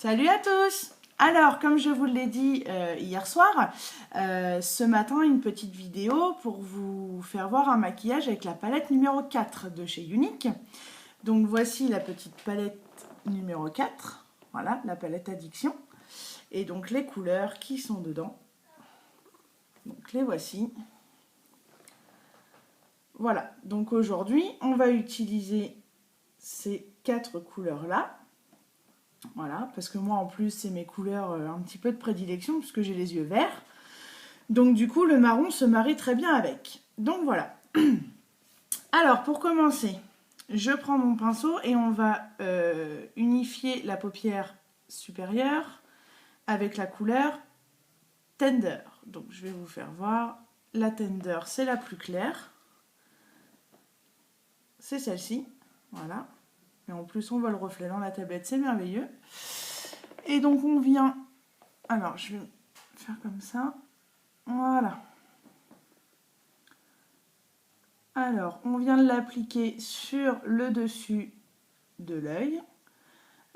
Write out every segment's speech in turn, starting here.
Salut à tous! Alors, comme je vous l'ai dit hier soir, ce matin, une petite vidéo pour vous faire voir un maquillage avec la palette numéro 4 de chez Younique. Donc voici la petite palette numéro 4, voilà, la palette Addiction. Et donc les couleurs qui sont dedans. Donc les voici. Voilà, donc aujourd'hui, on va utiliser ces 4 couleurs-là. Voilà, parce que moi en plus c'est mes couleurs un petit peu de prédilection puisque j'ai les yeux verts. Donc du coup le marron se marie très bien avec. Donc voilà. Alors pour commencer, je prends mon pinceau et on va unifier la paupière supérieure avec la couleur Tender. Donc je vais vous faire voir. La Tender c'est la plus claire. C'est celle-ci. Voilà. Et en plus on voit le reflet dans la tablette, c'est merveilleux. Et donc on vient, alors je vais faire comme ça, voilà. Alors on vient de l'appliquer sur le dessus de l'œil.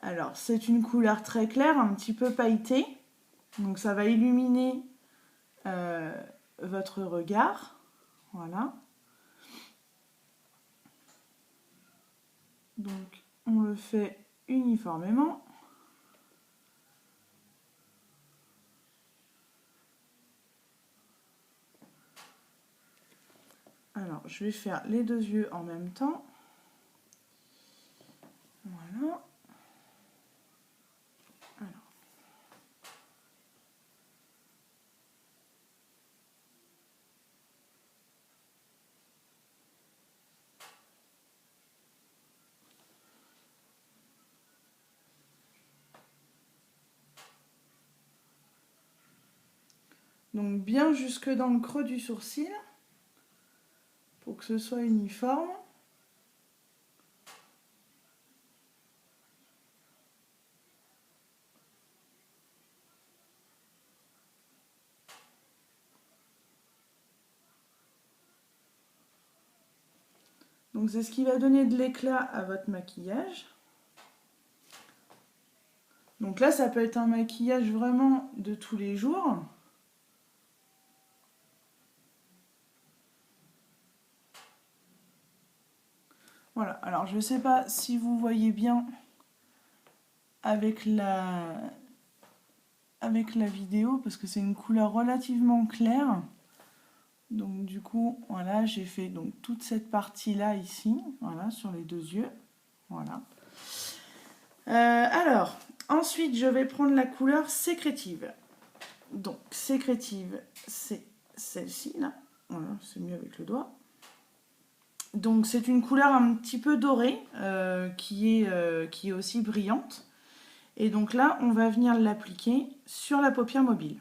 Alors c'est une couleur très claire, un petit peu pailletée, donc ça va illuminer votre regard, voilà. Donc on le fait uniformément. Alors, je vais faire les deux yeux en même temps. Voilà. Alors. Donc, bien jusque dans le creux du sourcil, pour que ce soit uniforme. Donc c'est ce qui va donner de l'éclat à votre maquillage. Donc là, ça peut être un maquillage vraiment de tous les jours. Voilà, alors je ne sais pas si vous voyez bien avec la vidéo, parce que c'est une couleur relativement claire. Donc du coup, voilà, j'ai fait donc toute cette partie-là ici, voilà, sur les deux yeux. Voilà. Alors, ensuite, je vais prendre la couleur sécrétive. Donc, sécrétive, c'est celle-ci, là. Voilà, c'est mieux avec le doigt. Donc, c'est une couleur un petit peu dorée, qui est aussi brillante. Et donc là, on va venir l'appliquer sur la paupière mobile.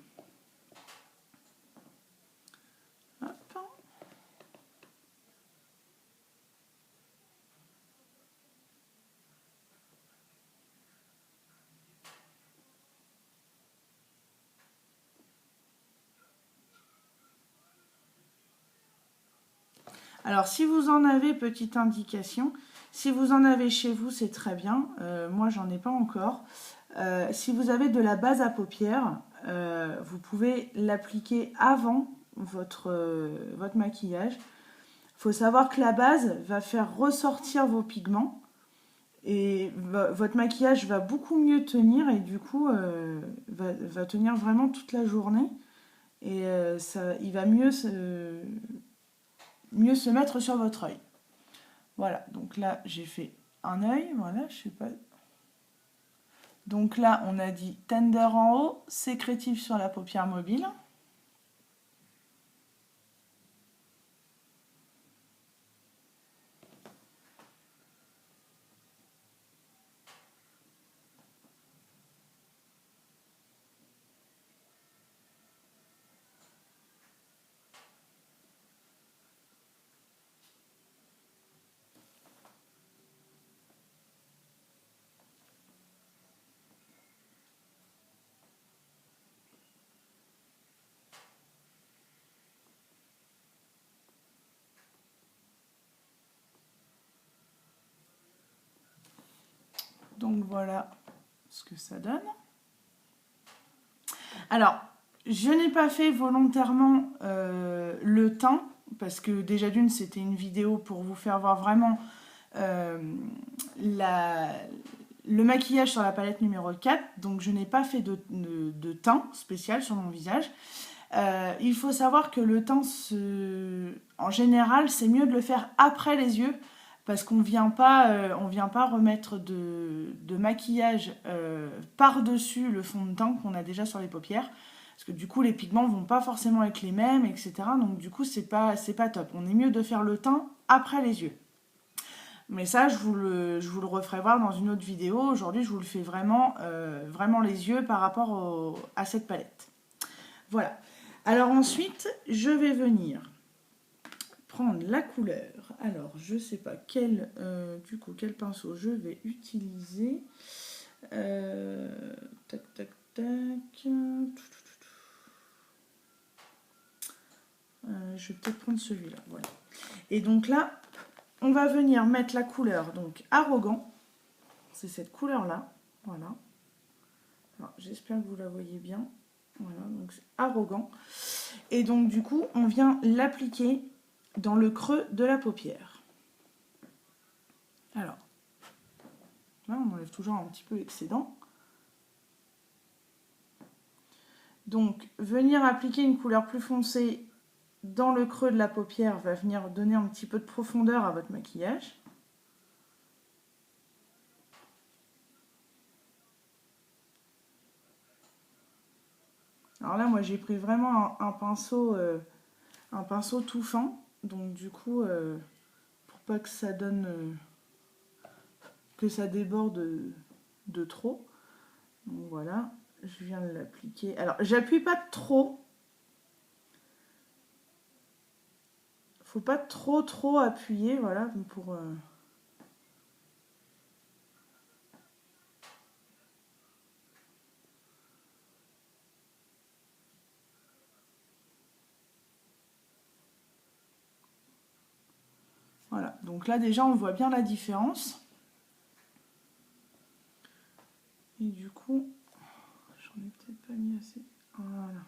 Hop. Alors, si vous en avez, petite indication, si vous en avez chez vous, c'est très bien. Moi, j'en ai pas encore. Si vous avez de la base à paupières, vous pouvez l'appliquer avant votre maquillage. Il faut savoir que la base va faire ressortir vos pigments et votre maquillage va beaucoup mieux tenir et du coup va tenir vraiment toute la journée et il va mieux se mettre sur votre œil. Voilà, donc là j'ai fait un œil, voilà, je sais pas. Donc là on a dit tender en haut, sécrétif sur la paupière mobile. Donc voilà ce que ça donne. Alors, je n'ai pas fait volontairement le teint, parce que déjà d'une, c'était une vidéo pour vous faire voir vraiment le maquillage sur la palette numéro 4, donc je n'ai pas fait de teint spécial sur mon visage. Il faut savoir que le teint, en général, c'est mieux de le faire après les yeux, parce qu'on ne vient pas remettre de maquillage par-dessus le fond de teint qu'on a déjà sur les paupières. Parce que du coup, les pigments ne vont pas forcément être les mêmes, etc. Donc du coup, c'est pas top. On est mieux de faire le teint après les yeux. Mais ça, je vous le referai voir dans une autre vidéo. Aujourd'hui, je vous le fais vraiment les yeux par rapport à cette palette. Voilà. Alors ensuite, je vais venir prendre la couleur. Alors, je sais pas quel pinceau je vais utiliser. Tac, tac, tac. Je vais peut-être prendre celui-là. Voilà. Et donc là, on va venir mettre la couleur donc Arrogant. C'est cette couleur-là. Voilà. J'espère que vous la voyez bien. Voilà, donc c'est Arrogant. Et donc du coup, on vient l'appliquer dans le creux de la paupière. Alors, là, on enlève toujours un petit peu l'excédent. Donc, venir appliquer une couleur plus foncée dans le creux de la paupière va venir donner un petit peu de profondeur à votre maquillage. Alors là, moi, j'ai pris vraiment un pinceau tout fin. Donc, du coup, pour pas que ça donne... que ça déborde de trop. Donc, voilà, je viens de l'appliquer. Alors, j'appuie pas trop. Faut pas trop appuyer, voilà, pour... Voilà, donc là déjà on voit bien la différence. Et du coup, j'en ai peut-être pas mis assez. Voilà.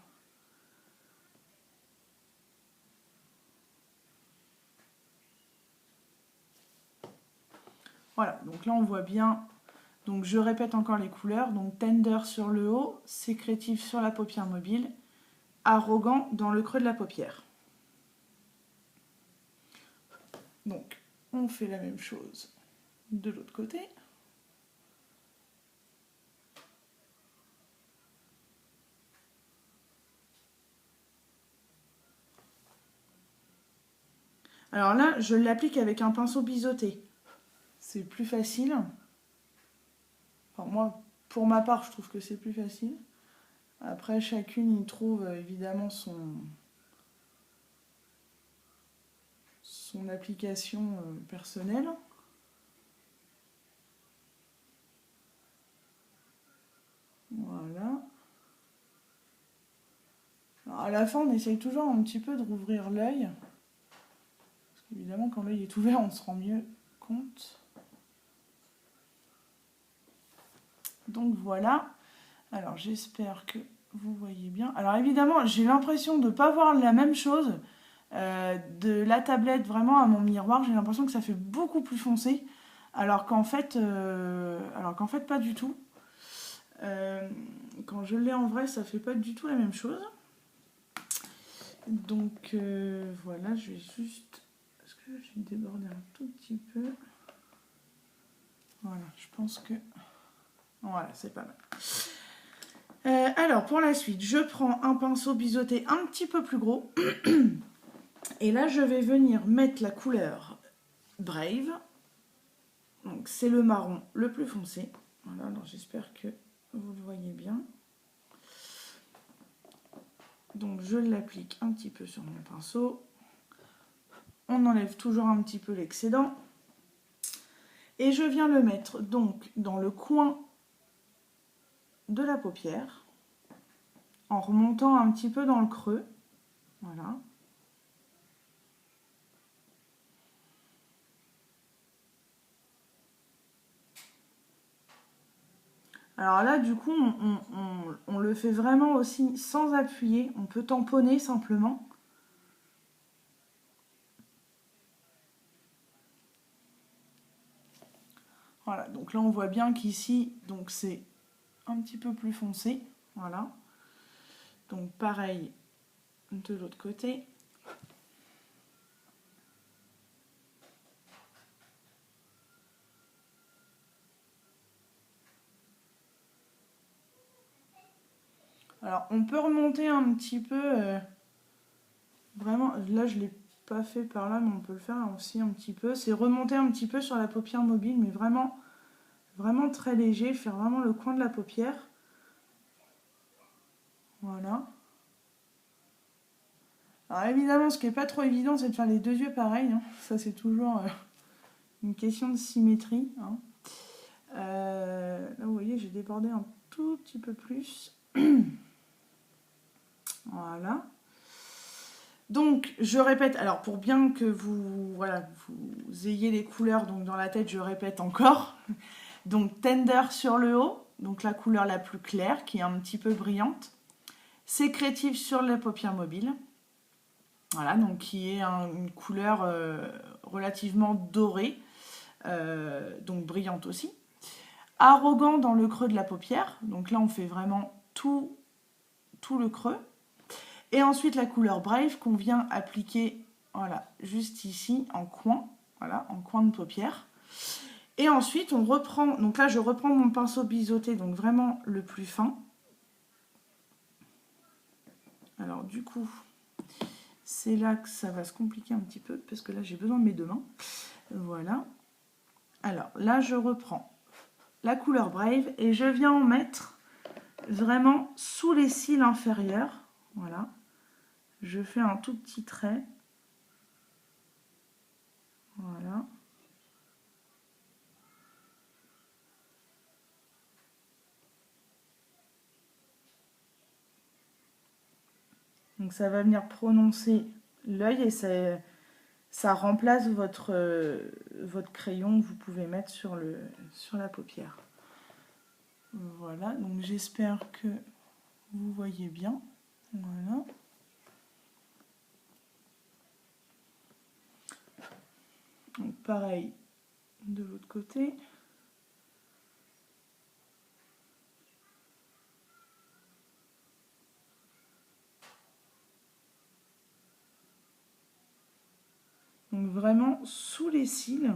Voilà, donc là on voit bien. Donc je répète encore les couleurs. Donc Tender sur le haut, Sécrétif sur la paupière mobile, Arrogant dans le creux de la paupière. Donc on fait la même chose de l'autre côté. Alors là, je l'applique avec un pinceau biseauté. C'est plus facile. Enfin, moi, pour ma part, je trouve que c'est plus facile. Après, chacune y trouve évidemment son application personnelle. Voilà. Alors à la fin, on essaye toujours un petit peu de rouvrir l'œil. Parce qu'évidemment, quand l'œil est ouvert, on se rend mieux compte. Donc voilà. Alors j'espère que vous voyez bien. Alors évidemment, j'ai l'impression de ne pas voir la même chose de la tablette vraiment à mon miroir. J'ai l'impression que ça fait beaucoup plus foncé. Alors qu'en fait, pas du tout. Quand je l'ai en vrai, ça fait pas du tout la même chose. Donc voilà, je vais juste... Est-ce que je vais déborder un tout petit peu? Voilà, je pense que... Voilà, c'est pas mal. Alors, pour la suite, je prends un pinceau biseauté un petit peu plus gros. Et là, je vais venir mettre la couleur Brave. Donc, c'est le marron le plus foncé. Voilà, alors j'espère que vous le voyez bien. Donc, je l'applique un petit peu sur mon pinceau. On enlève toujours un petit peu l'excédent. Et je viens le mettre donc dans le coin de la paupière, en remontant un petit peu dans le creux. Voilà. Alors là, du coup, on le fait vraiment aussi sans appuyer. On peut tamponner simplement. Voilà, donc là, on voit bien qu'ici, donc c'est un petit peu plus foncé. Voilà. Donc pareil de l'autre côté. Alors, on peut remonter un petit peu, vraiment, là, je ne l'ai pas fait par là, mais on peut le faire aussi un petit peu. C'est remonter un petit peu sur la paupière mobile, mais vraiment, vraiment très léger, faire vraiment le coin de la paupière. Voilà. Alors, évidemment, ce qui n'est pas trop évident, c'est de faire les deux yeux pareils. Hein. Ça, c'est toujours une question de symétrie. Hein. Là, vous voyez, j'ai débordé un tout petit peu plus. Voilà. Donc, je répète, alors pour bien que vous ayez les couleurs donc dans la tête, je répète encore. Donc, Tender sur le haut, donc la couleur la plus claire, qui est un petit peu brillante. Sécrétive sur la paupière mobile. Voilà, donc qui est une couleur relativement dorée, donc brillante aussi. Arrogant dans le creux de la paupière, donc là on fait vraiment tout le creux. Et ensuite la couleur Brave qu'on vient appliquer, voilà, juste ici en coin, voilà, en coin de paupière. Et ensuite on reprend, donc là je reprends mon pinceau biseauté, donc vraiment le plus fin. Alors du coup, c'est là que ça va se compliquer un petit peu, parce que là j'ai besoin de mes deux mains. Voilà. Alors là je reprends la couleur Brave et je viens en mettre vraiment sous les cils inférieurs. Voilà. Je fais un tout petit trait. Voilà. Donc ça va venir prononcer l'œil et ça remplace votre crayon que vous pouvez mettre sur la paupière. Voilà, donc j'espère que vous voyez bien. Voilà. Donc pareil de l'autre côté. Donc vraiment sous les cils.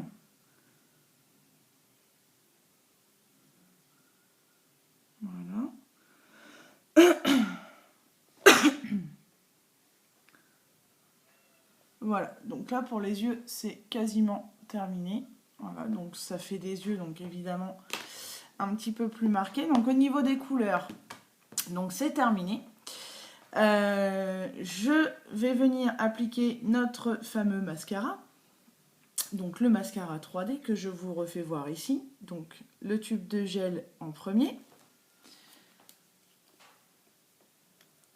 Voilà. Voilà, donc là pour les yeux c'est quasiment terminé. Voilà, donc ça fait des yeux donc évidemment un petit peu plus marqués. Donc au niveau des couleurs, donc c'est terminé. Je vais venir appliquer notre fameux mascara. Donc le mascara 3D que je vous refais voir ici. Donc le tube de gel en premier.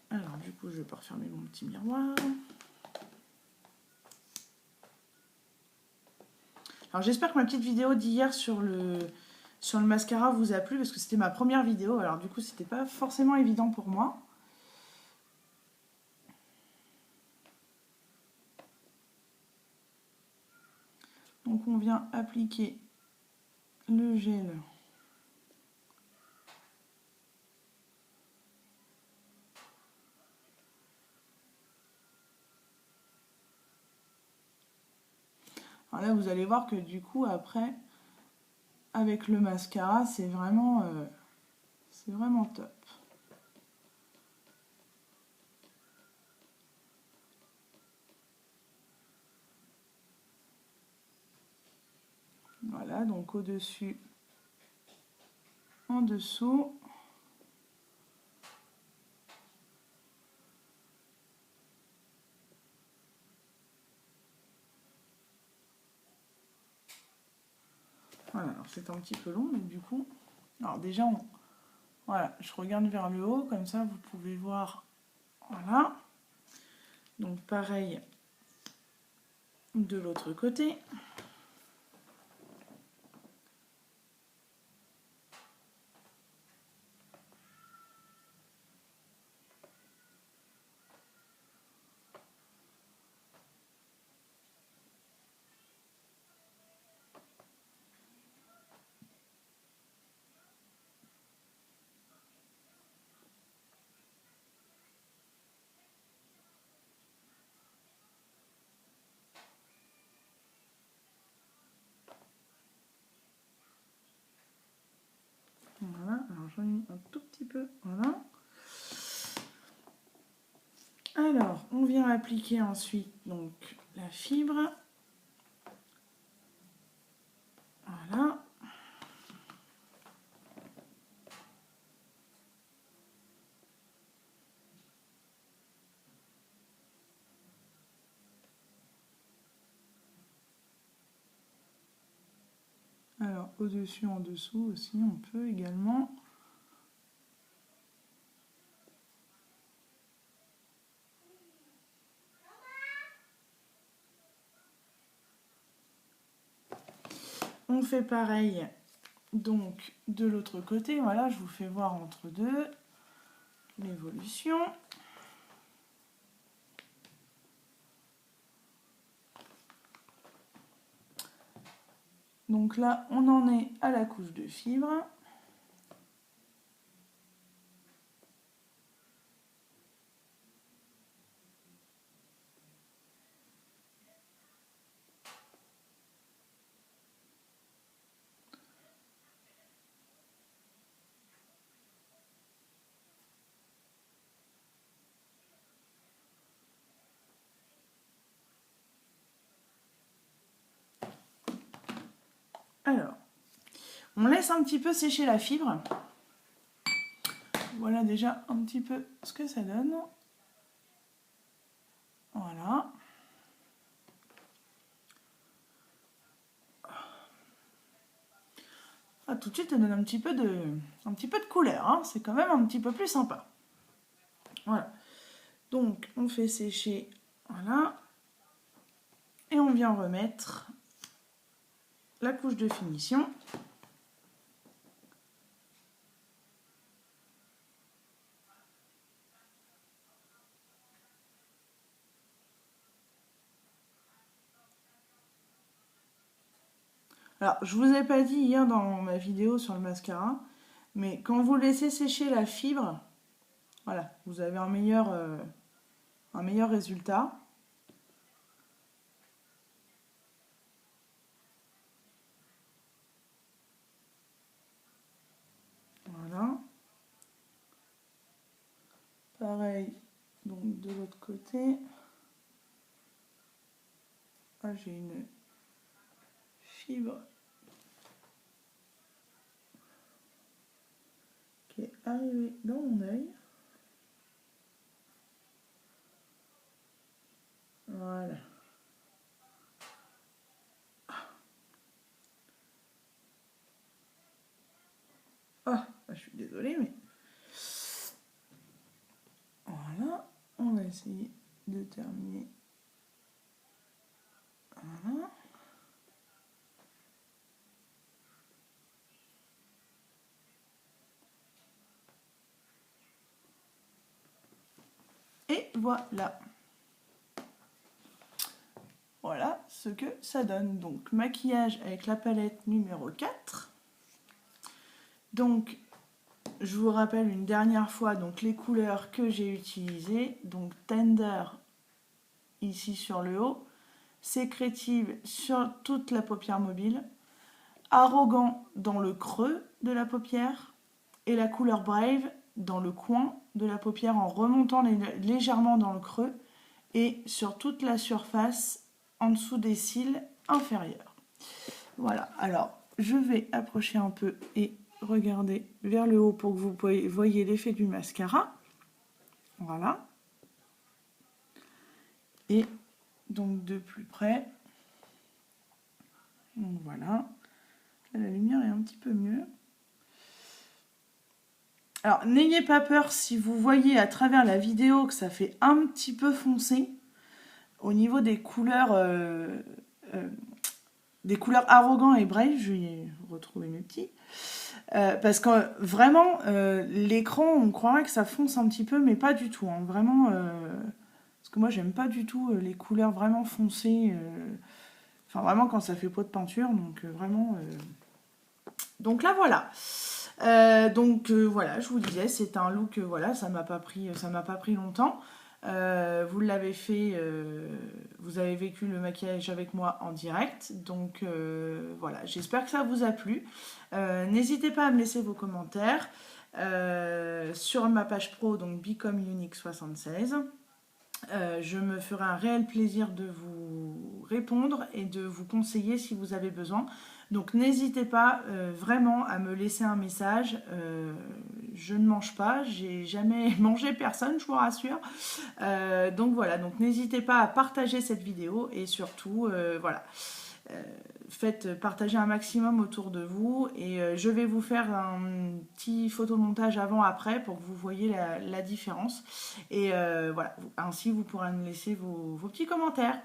Alors du coup je vais pas refermer mon petit miroir. Alors j'espère que ma petite vidéo d'hier sur le mascara vous a plu parce que c'était ma première vidéo. Alors du coup c'était pas forcément évident pour moi. Donc on vient appliquer le gel. Alors là vous allez voir que du coup après avec le mascara c'est vraiment top. Voilà, donc au-dessus, en dessous. Voilà, alors c'est un petit peu long, donc du coup, alors déjà, voilà, je regarde vers le haut, comme ça vous pouvez voir, voilà. Donc pareil de l'autre côté. « 」Alors j'en ai mis un tout petit peu, voilà. Alors, on vient appliquer ensuite donc la fibre. Voilà. Alors, au-dessus, en dessous aussi, on peut également. On fait pareil donc de l'autre côté. Voilà, je vous fais voir entre deux l'évolution. Donc là, on en est à la couche de fibre. Alors, on laisse un petit peu sécher la fibre. Voilà déjà un petit peu ce que ça donne. Voilà. Ah, tout de suite, ça donne un petit peu de couleur. Hein. C'est quand même un petit peu plus sympa. Voilà. Donc, on fait sécher. Voilà. Et on vient remettre la couche de finition. Alors, je vous ai pas dit hier dans ma vidéo sur le mascara, mais quand vous laissez sécher la fibre, voilà, vous avez un meilleur résultat. Voilà. Pareil, donc de l'autre côté. Ah, j'ai une fibre qui est arrivée dans mon œil. Voilà. Ah, je suis désolée, mais... Voilà, on va essayer de terminer. Voilà. Et voilà. Voilà ce que ça donne. Donc, maquillage avec la palette numéro 4. Donc, je vous rappelle une dernière fois donc les couleurs que j'ai utilisées. Donc, Tender ici sur le haut, Sécrétive sur toute la paupière mobile, Arrogant dans le creux de la paupière et la couleur Brave dans le coin de la paupière en remontant légèrement dans le creux et sur toute la surface en dessous des cils inférieurs. Voilà, alors je vais approcher un peu et regarder vers le haut pour que vous voyez l'effet du mascara. Voilà. Et donc de plus près. Donc voilà. Là, la lumière est un petit peu mieux. Alors n'ayez pas peur si vous voyez à travers la vidéo que ça fait un petit peu foncé. Au niveau des couleurs Arrogant et Brave, je vais retrouver mes petits. Parce que vraiment, l'écran, on croirait que ça fonce un petit peu, mais pas du tout. Hein. Vraiment, parce que moi, j'aime pas du tout les couleurs vraiment foncées. Enfin, vraiment quand ça fait peau de peinture. Donc, vraiment... Donc là, voilà. Voilà, je vous disais, c'est un look, voilà, ça m'a pas pris longtemps. Vous l'avez fait, vous avez vécu le maquillage avec moi en direct. Donc voilà, j'espère que ça vous a plu. N'hésitez pas à me laisser vos commentaires sur ma page pro, donc Become Unique 76. Je me ferai un réel plaisir de vous répondre et de vous conseiller si vous avez besoin. Donc n'hésitez pas vraiment à me laisser un message. Je ne mange pas, j'ai jamais mangé personne, je vous rassure. Donc voilà, donc n'hésitez pas à partager cette vidéo et surtout, voilà. Faites partager un maximum autour de vous et je vais vous faire un petit photomontage avant-après pour que vous voyez la différence et voilà, ainsi vous pourrez me laisser vos petits commentaires.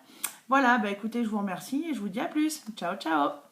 Voilà, bah écoutez, je vous remercie et je vous dis à plus. Ciao ciao.